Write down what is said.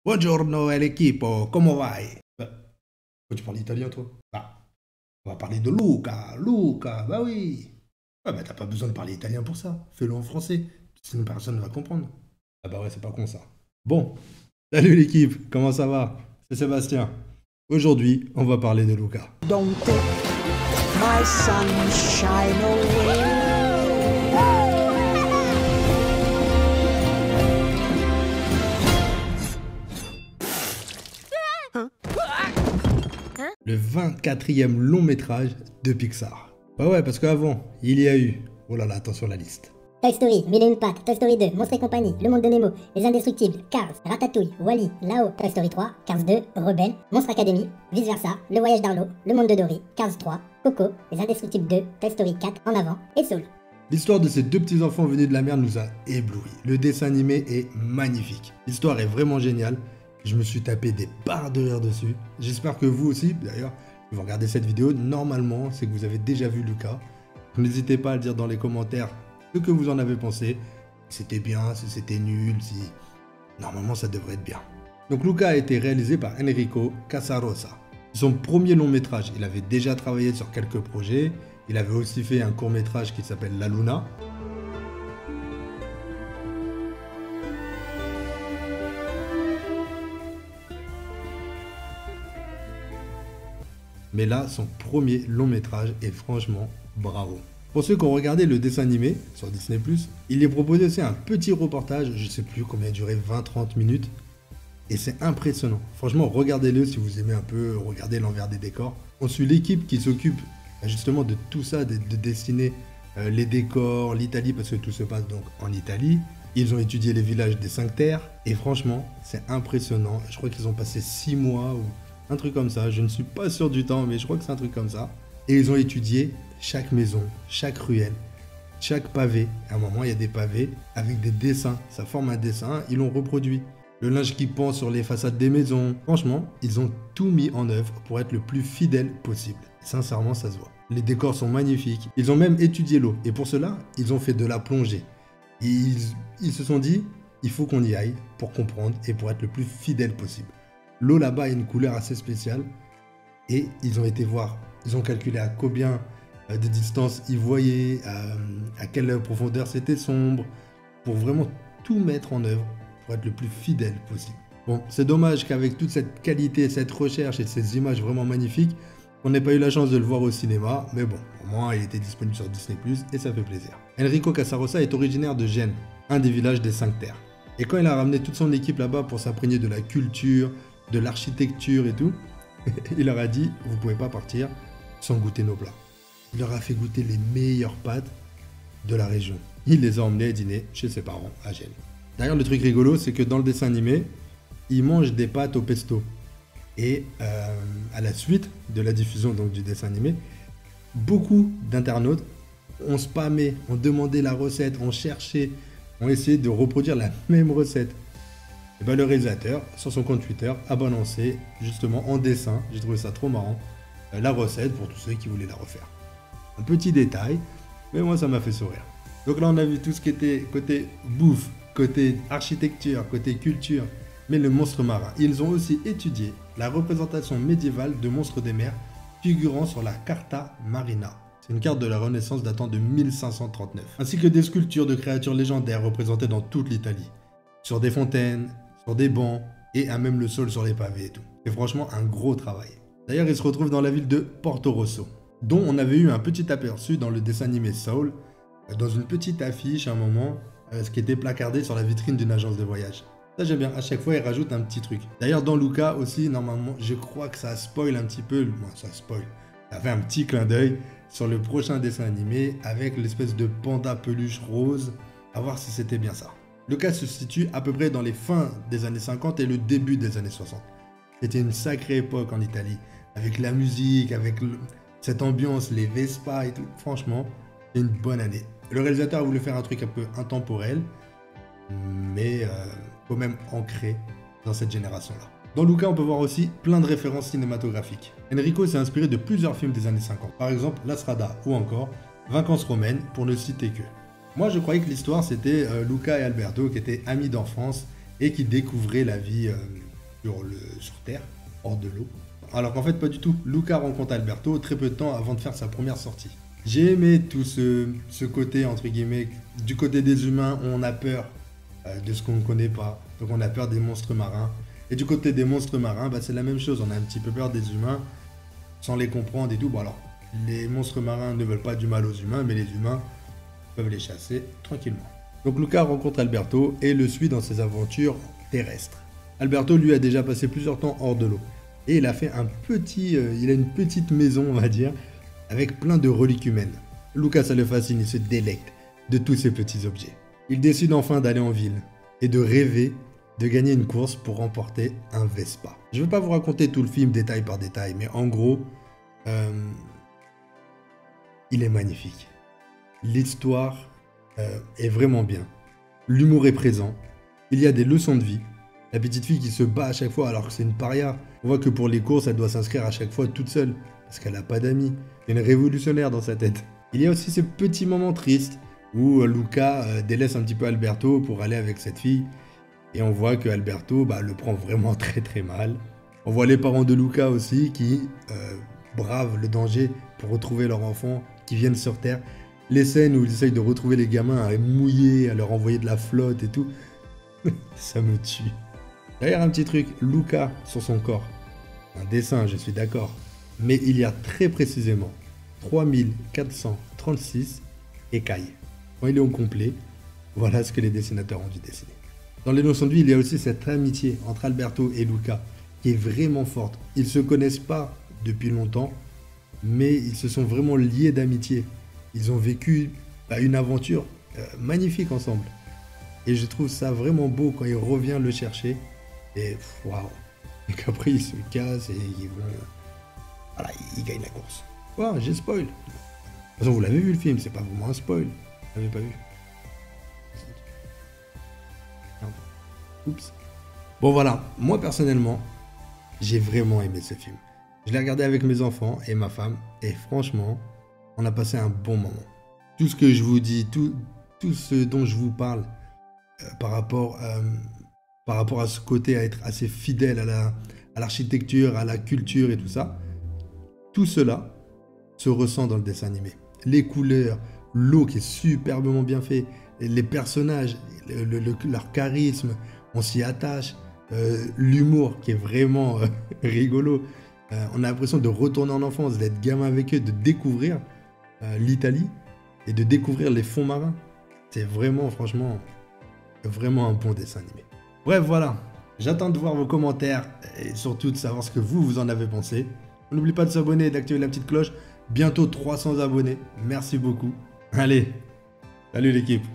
Buongiorno l'equipo, come vai? Pourquoi tu parles italien toi? Bah, on va parler de Luca, Luca, bah oui. Ouais, bah t'as pas besoin de parler italien pour ça. Fais-le en français, sinon personne ne va comprendre. Ah bah ouais, c'est pas con ça. Bon, salut l'équipe, comment ça va? C'est Sébastien. Aujourd'hui, on va parler de Luca. Don't take my sunshine away. Le 24e long métrage de Pixar. Ouais, parce qu'avant, il y a eu... Oh là là, attention à la liste. Toy Story, Mille et une pattes, Toy Story 2, Monstres et compagnie, Le Monde de Nemo, Les Indestructibles, Cars, Ratatouille, Wall-E, Lao, Toy Story 3, Cars 2, Rebelle, Monstre Academy, Vice Versa, Le Voyage d'Arlo, Le Monde de Dory, Cars 3, Coco, Les Indestructibles 2, Toy Story 4, En Avant et Soul. L'histoire de ces deux petits enfants venus de la mer nous a éblouis. Le dessin animé est magnifique. L'histoire est vraiment géniale. Je me suis tapé des barres de rire dessus. J'espère que vous aussi, d'ailleurs, si vous regardez cette vidéo, normalement, c'est que vous avez déjà vu Luca. N'hésitez pas à le dire dans les commentaires ce que vous en avez pensé. Si c'était bien, si c'était nul, si... Normalement, ça devrait être bien. Donc Luca a été réalisé par Enrico Casarosa. C'est son premier long métrage. Il avait déjà travaillé sur quelques projets. Il avait aussi fait un court métrage qui s'appelle La Luna. Mais là, son premier long métrage est franchement bravo. Pour ceux qui ont regardé le dessin animé sur Disney+, il est proposé aussi un petit reportage, je sais plus combien il a duré, 20-30 minutes. Et c'est impressionnant. Franchement, regardez-le si vous aimez un peu regarder l'envers des décors. On suit l'équipe qui s'occupe justement de tout ça, de dessiner les décors, l'Italie, parce que tout se passe donc en Italie. Ils ont étudié les villages des 5 terres. Et franchement, c'est impressionnant. Je crois qu'ils ont passé 6 mois ou un truc comme ça. Je ne suis pas sûr du temps, mais je crois que c'est un truc comme ça. Et ils ont étudié chaque maison, chaque ruelle, chaque pavé. À un moment, il y a des pavés avec des dessins. Ça forme un dessin. Ils l'ont reproduit. Le linge qui pend sur les façades des maisons. Franchement, ils ont tout mis en œuvre pour être le plus fidèle possible. Sincèrement, ça se voit. Les décors sont magnifiques. Ils ont même étudié l'eau. Et pour cela, ils ont fait de la plongée. Ils se sont dit, il faut qu'on y aille pour comprendre et pour être le plus fidèle possible. L'eau là-bas a une couleur assez spéciale. Et ils ont été voir. Ils ont calculé à combien de distance ils voyaient, à quelle profondeur c'était sombre. Pour vraiment tout mettre en œuvre pour être le plus fidèle possible. Bon, c'est dommage qu'avec toute cette qualité, cette recherche et ces images vraiment magnifiques, on n'ait pas eu la chance de le voir au cinéma, mais bon, au moins il était disponible sur Disney+, et ça fait plaisir. Enrico Casarosa est originaire de Gênes, un des villages des 5 terres. Et quand il a ramené toute son équipe là-bas pour s'imprégner de la culture, de l'architecture et tout, il leur a dit, vous pouvez pas partir sans goûter nos plats. Il leur a fait goûter les meilleures pâtes de la région. Il les a emmenés dîner chez ses parents à Gênes. D'ailleurs, le truc rigolo, c'est que dans le dessin animé, ils mangent des pâtes au pesto. Et à la suite de la diffusion donc, du dessin animé, beaucoup d'internautes ont spammé, ont demandé la recette, ont cherché, ont essayé de reproduire la même recette. Et bien le réalisateur, sur son compte Twitter, a balancé justement en dessin, j'ai trouvé ça trop marrant, la recette pour tous ceux qui voulaient la refaire. Un petit détail, mais moi ça m'a fait sourire. Donc là on a vu tout ce qui était côté bouffe, côté architecture, côté culture, mais le monstre marin. Ils ont aussi étudié la représentation médiévale de monstres des mers figurant sur la Carta Marina. C'est une carte de la Renaissance datant de 1539, ainsi que des sculptures de créatures légendaires représentées dans toute l'Italie, sur des fontaines, sur des bancs et à même le sol sur les pavés et tout. C'est franchement un gros travail. D'ailleurs, ils se retrouvent dans la ville de Porto Rosso, dont on avait eu un petit aperçu dans le dessin animé Soul, dans une petite affiche à un moment, ce qui était placardé sur la vitrine d'une agence de voyage. Ça j'aime bien, à chaque fois ils rajoutent un petit truc. D'ailleurs dans Luca aussi, normalement, je crois que ça spoil un petit peu, bon, ça spoil, ça fait un petit clin d'œil sur le prochain dessin animé avec l'espèce de panda peluche rose, à voir si c'était bien ça. Luca se situe à peu près dans les fins des années 50 et le début des années 60. C'était une sacrée époque en Italie, avec la musique, avec cette ambiance, les Vespa et tout, franchement, c'est une bonne année. Le réalisateur a voulu faire un truc un peu intemporel, mais quand même ancré dans cette génération-là. Dans Luca, on peut voir aussi plein de références cinématographiques. Enrico s'est inspiré de plusieurs films des années 50, par exemple La Strada ou encore Vacances romaines, pour ne citer que. Moi, je croyais que l'histoire, c'était Luca et Alberto qui étaient amis d'enfance et qui découvraient la vie sur Terre, hors de l'eau. Alors qu'en fait, pas du tout. Luca rencontre Alberto très peu de temps avant de faire sa première sortie. J'ai aimé tout ce côté, entre guillemets, du côté des humains, on a peur de ce qu'on ne connaît pas. Donc on a peur des monstres marins. Et du côté des monstres marins, bah, c'est la même chose. On a un petit peu peur des humains sans les comprendre et tout. Bon alors, les monstres marins ne veulent pas du mal aux humains, mais les humains peuvent les chasser tranquillement. Donc Luca rencontre Alberto et le suit dans ses aventures terrestres. Alberto, lui, a déjà passé plusieurs temps hors de l'eau. Et il a fait il a une petite maison, on va dire, avec plein de reliques humaines. Luca, ça le fascine, il se délecte de tous ces petits objets. Il décide enfin d'aller en ville et de rêver de gagner une course pour remporter un Vespa. Je ne vais pas vous raconter tout le film détail par détail, mais en gros, il est magnifique. L'histoire est vraiment bien. L'humour est présent. Il y a des leçons de vie. La petite fille qui se bat à chaque fois alors que c'est une paria. On voit que pour les courses, elle doit s'inscrire à chaque fois toute seule parce qu'elle n'a pas d'amis. Il y a une révolutionnaire dans sa tête. Il y a aussi ces petits moments tristes où Luca délaisse un petit peu Alberto pour aller avec cette fille. Et on voit que Alberto le prend vraiment très très mal. On voit les parents de Luca aussi qui bravent le danger pour retrouver leur enfant, qui viennent sur Terre. Les scènes où ils essayent de retrouver les gamins à mouiller, à leur envoyer de la flotte et tout, ça me tue. D'ailleurs, un petit truc, Luca sur son corps. Un dessin, je suis d'accord. Mais il y a très précisément 3436 écailles. Quand il est au complet, voilà ce que les dessinateurs ont dû dessiner. Dans les leçons de vie, il y a aussi cette amitié entre Alberto et Luca qui est vraiment forte. Ils ne se connaissent pas depuis longtemps, mais ils se sont vraiment liés d'amitié. Ils ont vécu une aventure magnifique ensemble. Et je trouve ça vraiment beau quand il revient le chercher. Et waouh! Et qu'après il se casse et il gagne la course. Wow, j'ai spoil. De toute façon, vous l'avez vu le film, c'est pas vraiment un spoil. Vous l'avez pas vu? Non. Oups. Bon voilà, moi personnellement, j'ai vraiment aimé ce film. Je l'ai regardé avec mes enfants et ma femme, et franchement, on a passé un bon moment. Tout ce que je vous dis, tout ce dont je vous parle, par rapport à ce côté à être assez fidèle à l'architecture, à la culture et tout ça, tout cela se ressent dans le dessin animé. Les couleurs, l'eau qui est superbement bien fait, les personnages, leur charisme, on s'y attache, l'humour qui est vraiment rigolo. On a l'impression de retourner en enfance, d'être gamin avec eux, de découvrir l'Italie et de découvrir les fonds marins. C'est vraiment, franchement, vraiment un bon dessin animé. Bref, voilà. J'attends de voir vos commentaires et surtout de savoir ce que vous en avez pensé. N'oubliez pas de s'abonner et d'activer la petite cloche. Bientôt 300 abonnés. Merci beaucoup. Allez, salut l'équipe.